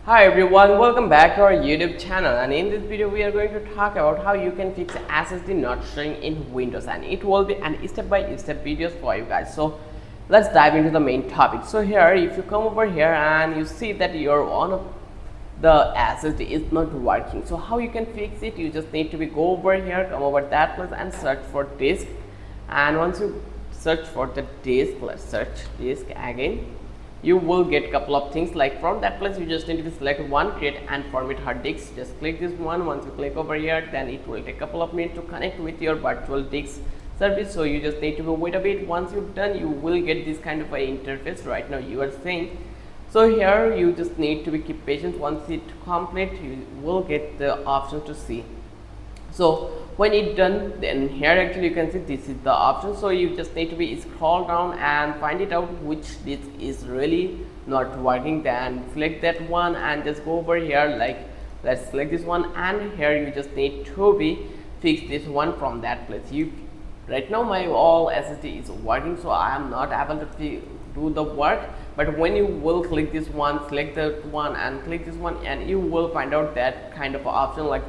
Hi everyone, welcome back to our YouTube channel, and in this video we are going to talk about how you can fix SSD not showing in Windows, and it will be an step-by-step videos for you guys. So let's dive into the main topic. So here, if you come over here and you see that your one of the SSD is not working, so how you can fix it? You just need to go over here, come over that place and search for disk. And once you search for the disk, let's search disk again, you will get couple of things. Like from that place you just need to select one, create and format hard disk. Just click this one. Once you click over here, then it will take a couple of minutes to connect with your virtual disk service. So you just need to wait a bit. Once you've done, you will get this kind of a interface right now you are seeing. So here you just need to keep patient. Once it complete, you will get the option to see. So when it's done, then here actually you can see this is the option. So you just need to scroll down and find it out which disk is really not working, then select that one and just go over here. Like let's select this one, and here you just need to fix this one from that place. Right now my all SSD is working, so I am not able to do the work. But when you will click this one, select that one and click this one, and you will find out that kind of option like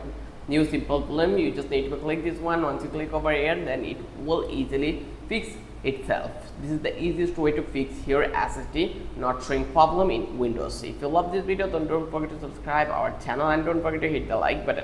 new simple problem. You just need to click this one. Once you click over here, then it will easily fix itself. This is the easiest way to fix your SSD not showing problem in Windows. If you love this video, then don't forget to subscribe our channel and don't forget to hit the like button.